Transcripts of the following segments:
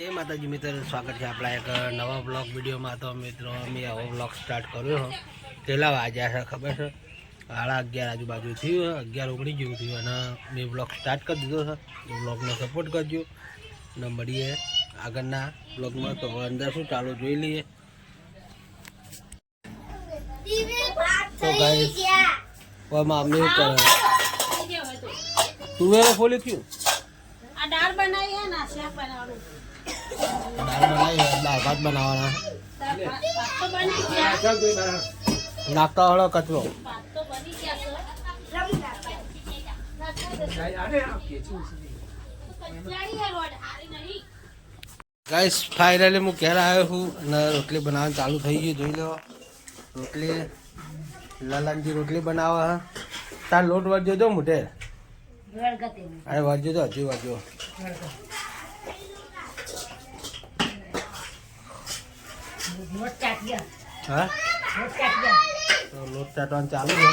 જય માતાજી મિત્રો, સ્વાગત છે આપણા એક નવા બ્લોગ વિડીયોમાં. તો મિત્રો અમે આવો બ્લોગ સ્ટાર્ટ કર્યો કેટલા વાગ્યા છે ખબર છે? 11:30 આજુબાજુ થયું, 11:19 જેવું થયું અને મેં બ્લોગ સ્ટાર્ટ કરી દીધો છે. બ્લોગને સપોર્ટ કરજો અને મળીએ આગળના બ્લોગમાં. તો અંદર શું ચાલુ જોઈ લઈએ. તો ગાઈસ ઓમાં અમે કરે તુવેરો ફોલી થયું આ દાળ બનાવી હે ના શાક બનાવવાનું. દાળ બનાવી, દાળ ભાત બનાવવાના. ભાત તો બની ગયા, નાખતા હળો કચરો. ભાત તો બની ગયા છે. ગાઈસ ફાઇનલી હું ઘેર આવ્યો છું અને રોટલી બનાવવાનું ચાલુ થઈ ગયું. જોઈ લો રોટલી, લલનજી રોટલી બનાવે. તાર લોટ વળજો જો મોઢે. અરે વળજો તો હજુ વળજો. હા તો લોટ ચાટવાનું ચાલુ છે.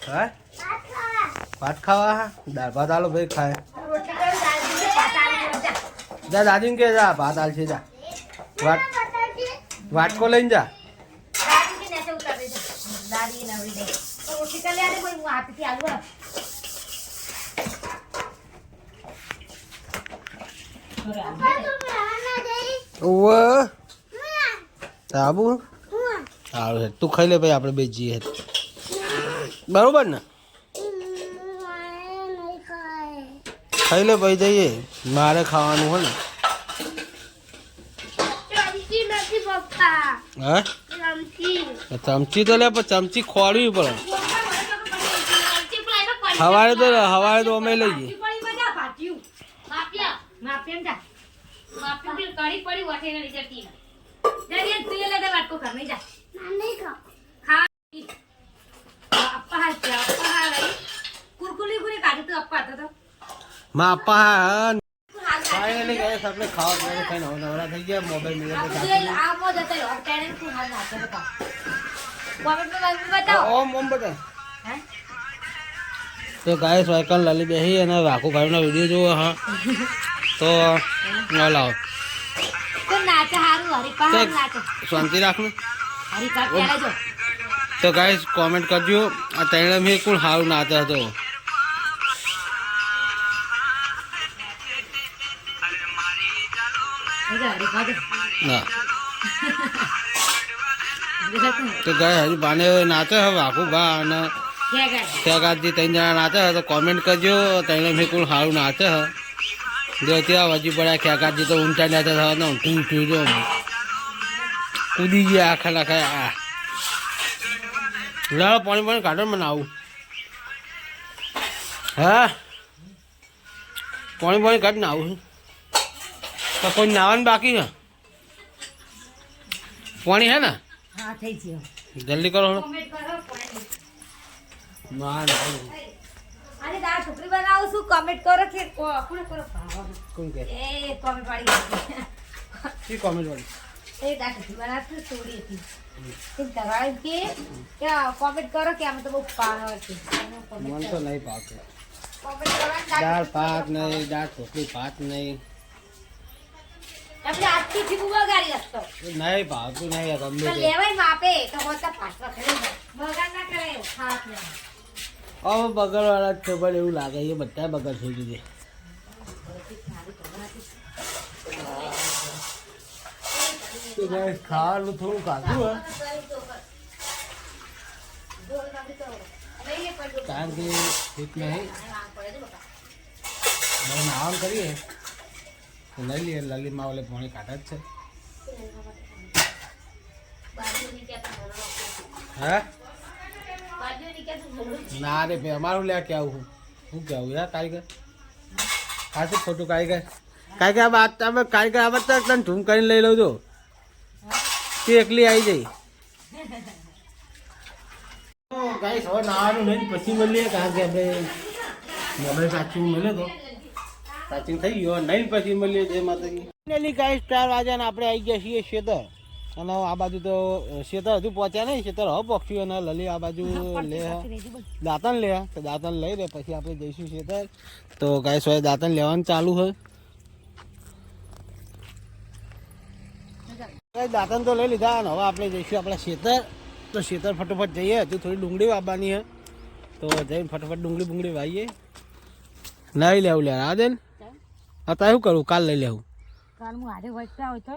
હા ભાત ખાવા? દાળ ભાત આલો ભાઈ ખાય. જા દાદીને કે જા ભાત આલ છે. જા વાટકો લઈને જા. સાબુ સારું છે, તું ખાઈ લે ભાઈ, આપણે બે જઈએ બરોબર ને? ખાઈ લે ભાઈ, જઈએ. મારે ખાવાનું હોય ને. હા ચમચી તો લે, પણ ચમચી ખોળવી પડે. હવારે તો અમે લઈએ. માં આપા ફાઇનલી ગયે આપણે ખાવા પીવાનું ખાઈને હવે નવરા થઈ ગયા. મોબાઈલ મિલે ઓમ ઓમ બતા. તો ગાય સાયકલ લલી બેસી અને વાઘુભાઈનો વિડીયો જોવો. હા તો ન લાવો શાંતિ રાખવું. તો ગાય કોમેન્ટ કરજો આ ત્રણે મેં કોણ સારું નાચે હતો. ના તો ગાય હજુ બાને નાચે હવે વાઘુભા અને ખેગાજી ત્રણ જણા નાચે તો કોમેન્ટ કરજો ત્રણે મેં કોણ સારું નાચે હ. જો ત્યાં હજી પડ્યા ખેગાજી તો ઊંચા નાચે થવા ઊંઠું ઊંઠું જો કૂદી ગયા આખા નાખા. આ લાવ પાણી પાણી કાઢો મને આવું. હા પાણી પાણી કાઢ ને આવું. તો કોઈ નાવાનું બાકી છે? પાણી હે ને? હા થઈ ગયો, જલ્દી કરો. અરે દાળ ઢોકળી બનાવું છું, કમેન્ટ કરો કે કોણ કરો. કોણ કે એ કોમેન્ટ વાળી શી કોમેન્ટ વાળી? એ દાળ ઢોકળી બનાવતી થોડી હતી તે દવાઈ કે કોમેન્ટ કરો કે આમ તો બહુ પાવર છે. મને તો નહીં ભાવતું. કોમેન્ટ કરવાનું દાળ ભાત નહીં, દાળ ઢોકળી ભાત નહીં, આપણે આજથી થી બગાડી હસતો નહીં ભાવતું નહીં. ગમે તો તે લેવાય માપે તો હોતા પાછવા ખરે બગાડ ના કરે ખાસ ને. હવે બગડવાળા જ છે, પણ એવું લાગે એ બધા બગડ થઈ ગયું છે. તો ગાઈસ ખાવાનું થોડું કાઢું હે, કારણ કે ઠીક નહીં નાવાનું કરીએ તો લઈ લઈએ. લલીમાં ઓલે પાણી કાઢે જ છે. હે ના રે ભાઈ અમારું લે કે આવું શું કહેવું યાર કારીગર ખાસું ખોટું કારીગર. કારીગર તમે કારીગર આવે તો તને ઝૂમ કરીને લઈ લઉં છો તે એકલી આવી જઈ. ગાઈસ હવે નાવાનું નહીં પછી મળીએ, કારણ કે આપણે મોબાઈલ સાચું મળે તો સાચું થઈ ગયો નહીં પછી મળીએ. જે માતાજી ગાઈસ 4 વાગ્યા ને આપણે આવી ગયા છીએ શેતર. અને આ બાજુ તો શેતર હજુ પહોંચ્યા નહીં. શેતર હવે પહોંચ્યું અને લલી આ બાજુ લે દાંતણ લે તો દાંતણ લઈ લે પછી આપણે જઈશું શેતર. તો ગાઈસ હવે દાંતણ લેવાનું ચાલુ હોય દાંતણ તો લઈ લીધા અને હવે આપણે જઈશું આપણા ખેતર. તો ખેતર ફટોફટ જઈએ. હજુ થોડી ડુંગળી વાવવાની છે તો જઈને ફટોફટ ડુંગળી વાવીએ. નહીં લેવું લે આ દે ને. અત્યારે શું કરું? કાલ લઈ લેવું. કાલ હું હાથે વચતા હોય તો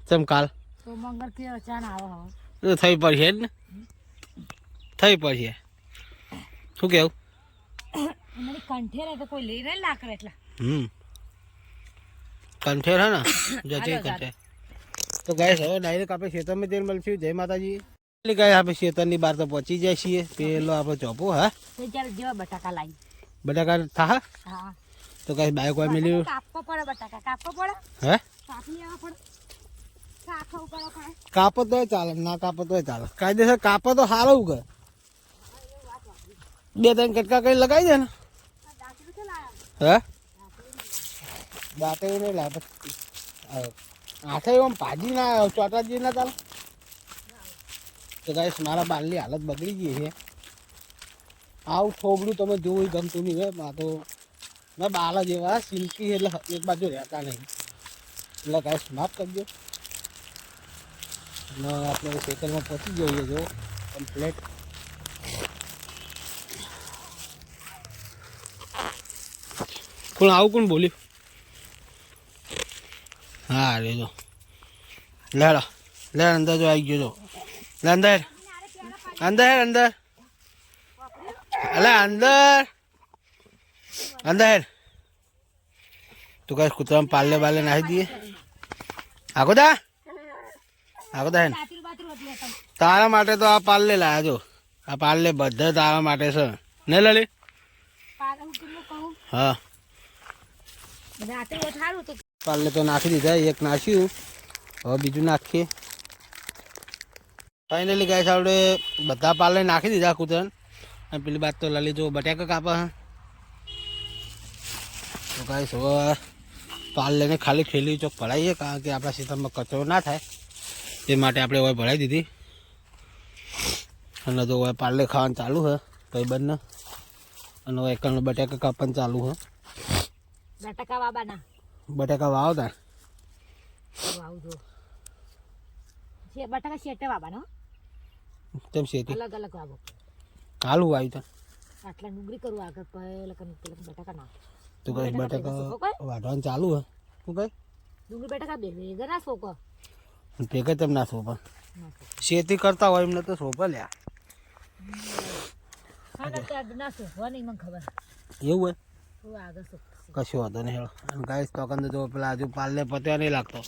ચમ કાલ તો મંગળ થી અચાન આવે હવે તો થઈ પડશે જ ને. થઈ પડશે. શું કેવું? મને કંઠેર તો કોઈ લઈ રહે લાકડ એટલા કંઠેર હે ને જતી કંઠેર. તો ગાઈસ હવે ડાયરેક્ટ આપણે ખેતરમાં જઈને મળશું. જય માતાજી. એટલે ગાય આપણે ખેતરની બહાર તો પહોંચી જાય છીએ. પેલો આપણો ચોપો હા જેવા બટાકા લાવી બટાકા થા. હા તો ગાઈસ બાઈક વાય મેલ્યું. કાપવો પડે બટાકા કાપવો પડે હે કાપી લેવા પડે કાપો પડે કાપો તોય ચાલે ના કાપો તોય ચાલે. કાયદેસર કાપો તો સારું કે 2-3 કટકા કઈ લગાવી દે ને. હે દાંતે નહીં લાવે આઠે એમ ભાજી ના ચોટાજી ના ચાલે. તો ગાઈસ મારા બાલની હાલત બગડી ગઈ છે. આવું થોબડું તમે જોવું ગમતું નહીં હોય. માં તો ના બાલા જેવા સિલ્કી એટલે એક બાજુ રહેતા નહીં. એટલે ગાઈસ માફ કરજો. ને આપણે ખેતરમાં પહોંચી જઈએ જો કમ્પ્લેટ. કોણ આવું કોણ બોલ્યું? હા રે જો લેડો લે અંદર જો આવી ગયો જો. લે અંદર અંદર અંદર અલે અંદર અંદર. તું કઈ કૂતરામાં પાલે બાલે નાખી દઈએ. આગોદા આગોદા તારા માટે તો આ પાલે લાયા જો. આ પાલે બધા તારા માટે છે ને લલી. હા પાલે તો નાખી દીધા. એક નાખ્યું હવે બીજું નાખીએ. ફાઇનલી ગાઈસ આપણે બધા પાલે નાખી દીધા કૂતરાને. અને પેલી બાદ તો લલી જો બટાકા કાપા. તો ગાઈસ હવે પાલેને ખાલી ખેલી ચોક ભરાઈએ કારણ કે આપણા ખેતરમાં કચરો ના થાય એ માટે આપણે હવે ભરાઈ દીધી. અને તો હવે પાલે ખાવાનું ચાલુ છે ભાઈ બંને. અને હવે એકનો બટાકા કાપવાનું ચાલુ છે. બટાકા વાબાના બટાકા વાવતા વાવજો છે બટાકા શેટે વાબાનો તેમ શેતી અલગ અલગ વાવો. હાલું આવ્યું તા આટલા ડુંગળી કરું આગળ પેલા બટાકા નાખ. તો કઈ બટાકા વાઢવાનું ચાલુ હે. શું કઈ ડુંગળી બટાકા બે ભેગા ના સોકો ભેગા તેમ ના સોપા. શેતી કરતા હોય એમને તો સોપા લ્યા. ના સોકવા નહીં મને ખબર એવું હોય આગળ સોક કશું વાંધો નહીં. હેલો અને ગાઈસ તો કંદ જો પેલા હજુ પાલને પત્યા નહીં લાગતો.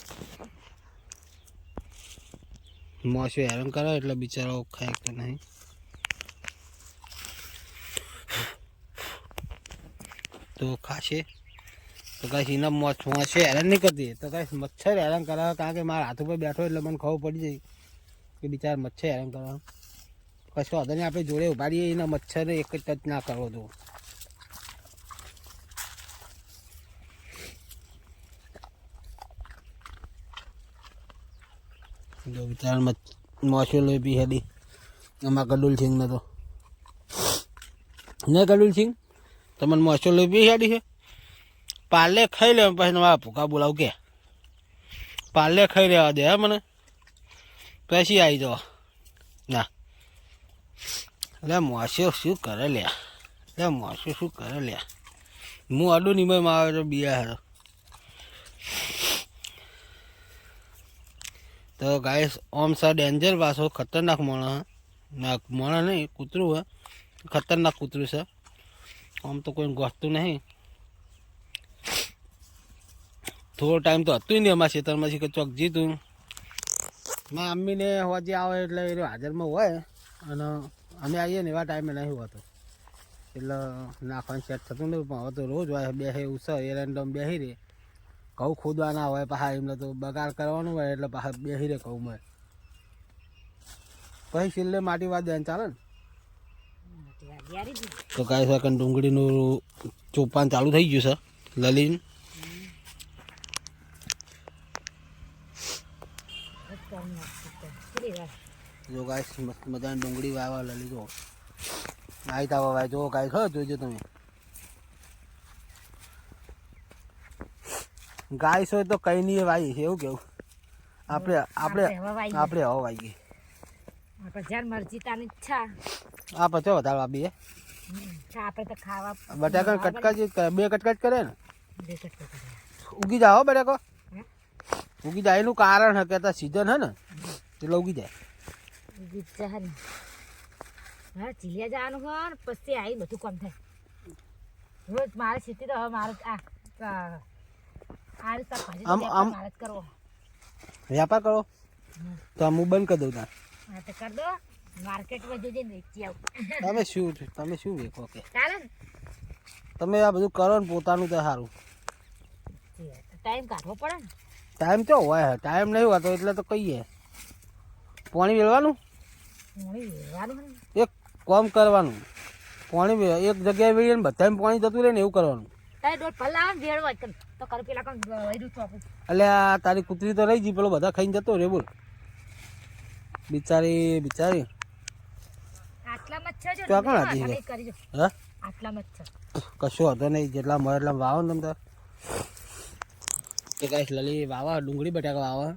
મોશું હેરાન કરે એટલે બિચારો ખાય તો નહીં. તો ખાશે તો ગાઈસ એના મોશે હેરાન નહીં કરતી. તો ગાઈસ મચ્છર હેરાન કરાવે કારણ કે મારા હાથ ઉપર બેઠો એટલે મને ખબર પડી જાય કે બિચારા મચ્છર હેરાન કરાવે. કશું વાંધો નહીં આપણે જોડે ઉભાડીએ એના મચ્છરને એક જ ટચ ના કરવો તો. જો બિચારા મોશો લોહી પી હેડી. એમાં ગડુલ સિંહ નતો ને ગડુલ સિંહ તમને મોશો લોહી પી હેડી છે. પાલે ખાઈ લે પછી મારા ભૂકા બોલાવું કે પાલે ખાઈ લેવા દે. હા મને પછી આવી જાઓ ના. એટલે મોશો શું કરે લ્યા. એટલે મોશો શું કરે લ્યા. હું અડું નિમયમાં આવે તો બિયા હતો. તો ગાઈસ ઓમ સર ડેન્જર પાછો ખતરનાક માણસ. માણસ નહીં કૂતરું હે. ખતરનાક કૂતરું છે. આમ તો કોઈ ગોઠતું નહીં. થોડો ટાઈમ તો હતું નહીં અમારા ખેતરમાંથી કે ચોક જીતું. મારા મમ્મીને હોજી આવે એટલે એ હાજરમાં હોય અને અમે આવીએ ને એવા ટાઈમે નહીં હોતો એટલે નાખવાનું સેટ થતું નહીં. પણ હવે તો રોજ હોય બેસે ઉછર એ રેન્ડમ બેસી રહે. ઘઉં ખોદવાના હોય પાછા એમને તો બગાડ કરવાનું હોય એટલે પાછા બેસી રહે ઘઉંમાં. પછી છેલ્લે માટી વાદ દે ચાલે ને. તો કાંઈ સેકન્ડ ડુંગળીનું ચોપાન ચાલુ થઈ ગયું છે લલીન. જો ગાઈસ મસ્ત મજાની ડુંગળી વાવવા લલી જો આવી તા વાય જો ગાઈસ હો જોજો તમે. ગાઈસ હોય તો કઈ નહીં વાવી છે એવું કેવું. આપણે આપણે હવે વાઈ આપણે હવે વાગીએ આપણે જ્યાં મરજી તાની ઈચ્છા આ પછી વધારે આપીએ આપણે તો ખાવા બટાકા કટકા જ બે કટકા જ કરે ને બે કટકા કર્યા. ઉગી જાય હો બટાકો હે? ઉગી જાય એનું કારણ હે કે આ સીઝન હે ને એટલે ઉગી જાય ઉગી જ જાય ને. હા ચીલિયા જવાનું હોય ને પછી આવી બધું કામ થાય રોજ મારે સીધી તો હવે મારે આ રીતે ભાજી તો આમ મારે જ કરવો. વ્યાપાર કરો તો આમ હું બંધ કરી દઉં તાર હા તો કર દો માર્કેટમાં જઈને વેચી આવું. તમે શું વેચો કે ચાલે ને તમે આ બધું કરો ને પોતાનું તો સારું ટાઈમ કાઢવો પડે ને. ટાઈમ તો હોય ટાઈમ નહીં હોતો એટલે તો કહીએ પાણી વેળવાનું પાણી વેરવાનું ને એક કામ કરવાનું પાણી એક જગ્યાએ વેળીએ ને બધાને પાણી જતું રહે ને એવું કરવાનું તારે ડોલ પલ્લા આવે ને વેળવા જ તો કર પેલા કોણ વૈરું ચોપું એટલે આ તારી કૂતરી તો રહી ગઈ પેલો બધા ખાઈને જતો રે બોલ બિચારી આટલા મચ્છર છે તો આ કોણ હતી? ને કરી દો હા આટલા મચ્છર કશું હતો નહીં જેટલા મળે એટલા વાવો ને તમે તો કાંઈ લલી વાવા ડુંગળી બટાકા વાવા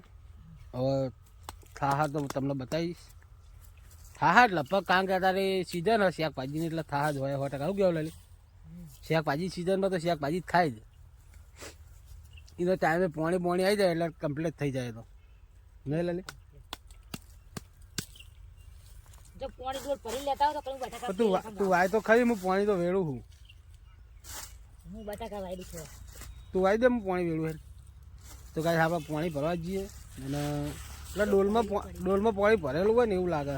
હવે થાહા તો તમને બતાવીશ થાહા જ લગભગ કારણ કે તારી સિઝન હોય શાકભાજીની એટલે થાહા જ હોય 100% શું કહેવું લલી શાકભાજી સિઝનમાં તો શાકભાજી જ ખાય જ એનો ટાઈમે પાણી આવી જાય એટલે કમ્પ્લીટ થઈ જાય તો નહીં લલી જો પાણી ડોલ ભરી લેતા હોય તો કઈ બટાકા તું વાય તો ખરી હું પાણી તો વેળું છું હું બટાકા વાયરી છું તું વાય દે હું પાણી વેળું હે તો કાંઈ આપણે પાણી ભરવા જ જઈએ અને એટલે ડોલમાં પાણી ભરેલું હોય ને એવું લાગે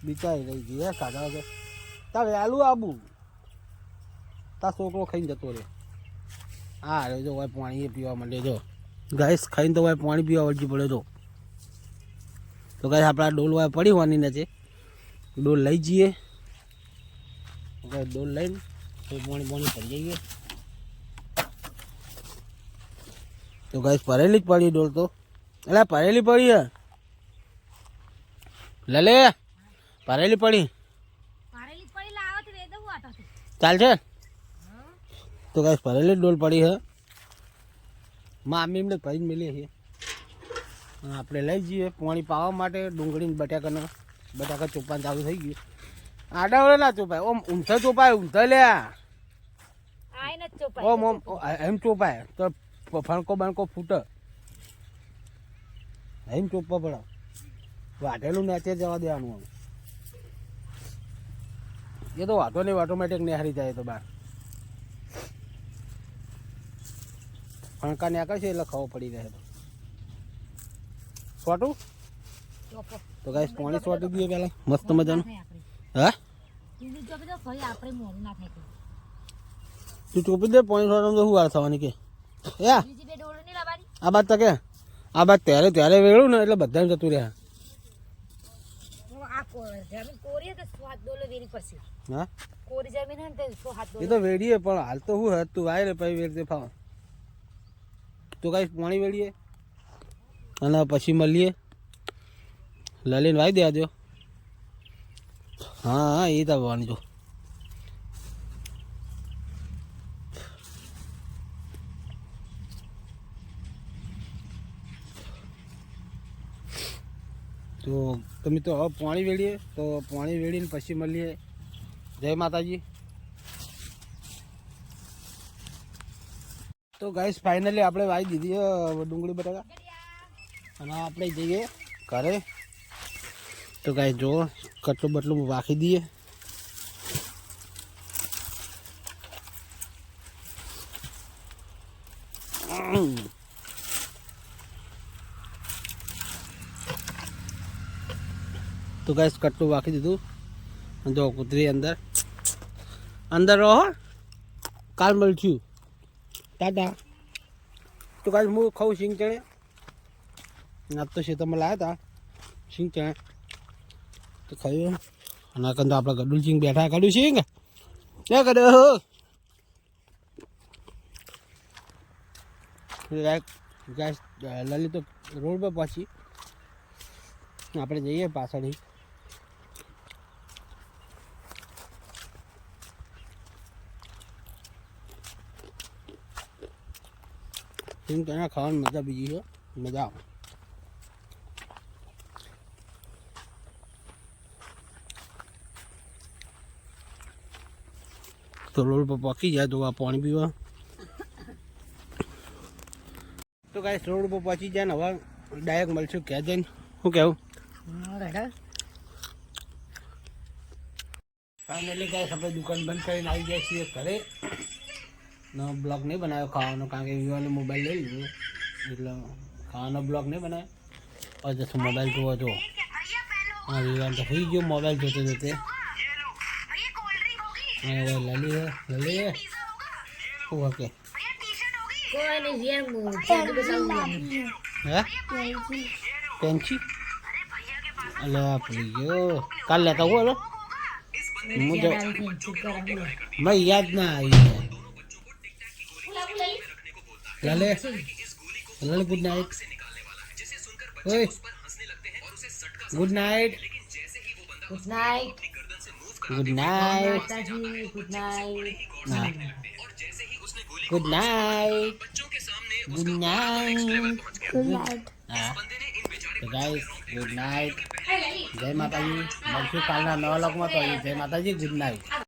બિચારી રહી જઈએ સાદા વગર તાર વહેલું આવું તાર છોકરો ખાઈને જતો રહે હા રે જો હોય પાણી એ પીવા માંડે જો ગાઈસ ખાઈને તો હોય પાણી પીવા વળજી પડે તો ગાઈસ આપણા ડોલ હોય પડી હોવાની નથી ડોલ લઈ જઈએ ડોલ લઈને તો પાણી ભરી જઈએ તો ગાઈસ ભરેલી જ પડી ડોલ તો એટલે ભરેલી પડી હે લલે ભરેલી પડી પારેલી પડી લાવો તો રે દઉં આટા ચાલશે તો ગાઈસ ભરેલી જ ડોલ પડી હે મામી એમને ભરીને મેલી છે આપણે લઈ જઈએ પાણી પાવા માટે ડુંગળી બટાકા ચોપાને ચાલુ થઈ ગયું આડાવડે ના ચોપાય ઓમ ઊંધા ચોપાય ઊંધા લ્યા આઈને જ ચોપાઈ ઓમ એમ ચોપાય તો ફણકો બણકો ફૂટે એમ ચોપવા પડે વાઢેલું નેચે જવા દેવાનું આમ એ તો વાંધો નહીં ઓટોમેટિક નિહારી જાય તો બહાર ફણકા નેકળશે એટલે ખબર પડી રહે તો સોટું ચોપો તો ગાઈસ પાણી સોટી દઈએ પેલા મસ્ત મજાનું આપણે હા બીજું ચોપી દો ફરી આપણે મોરું ના થાય તું ચોપી દે પાણી સોટવાનું તો શું વાર થવાની કે યા બીજી બે ડોળ નહીં લાવવાની આ બાદ તો કે આ બાદ ત્યારે વેળું ને એટલે બધાને જતું રહ્યા આ જમીન કોરી તો સ્વાદ ડોલો વેરી પડશે હા કોરી જમીન હે ને તો સો હાથ એ ડોલો તો વેડીએ પણ હાલ તો શું હે તું આય રે પછી વેડતે ફાવ તો ગાઈસ પાણી વેળીએ અને પછી મળીએ લલીને વાઈ દેજો હા એ તો આવવાની જો તો તમે તો હવે પાણી વેળીએ તો પાણી વેળીને પછી મળીએ જય માતાજી તો ગાઈસ ફાઇનલી આપણે વાઈ દીધી ડુંગળી બટાકા અને આપણે જઈએ ઘરે તો ગાઈસ જો કટલું બટલું વાખી દઈએ તો ગાઈસ કટલું વાખી દીધું જો કૂતરી અંદર રહો કાલ મળશું ટાટા તો ગાઈસ હું ખાઉં સિંગ ચણે આજ તો શેતરમાં લાવ્યા હતા સિંગ ચણે તો ખાયું અને આ તો આપણે ગડુલ સિંગ બેઠા કાઢ્યું સિંગ ક્યાં કાઢ્યો ગાઈસ લલી તો રોડ પર પહોંચી આપણે જઈએ પાછળ સિંગ ચણા ખાવાની મજા બીજી છે મજા આવે તો રોડ પર પહોંચી જાય તો આ પાણી પીવા. તો ગાઈસ રોડ પર પહોંચી જાય ને હવે ડાયરેક્ટ મળશું ક્યાં જઈને. શું કહેવું? ફાઇનલી ગાઈસ આપણે દુકાન બંધ કરીને આવી જાય છીએ ઘરે. નો બ્લોગ નહીં બનાવ્યો ખાવાનો, કારણ કે વિવાને મોબાઈલ લઈ લીધો એટલે ખાવાનો બ્લોગ નહીં બનાવ્યો. और जैसे मोबाइल જોવો જો હા વિવાન તો થઈ ગયો મોબાઈલ જોતે જોતે. હા લલી હે ઓકે કોઈ નહીં યાર ચાલુ બસાવું હે પેન્સી અલે આપલી ગયો કાલ લેતા હું લો मुझे मैं याद ना आई लले लले गुड नाइट ओए good night good night good night માતાજી good night good night good night good night हाँ तो गाइस गुड नाइट जय माता जी. મળશું કાલના નવા લોકમાં. તો જય માતાજી, ગુડ નાઇટ.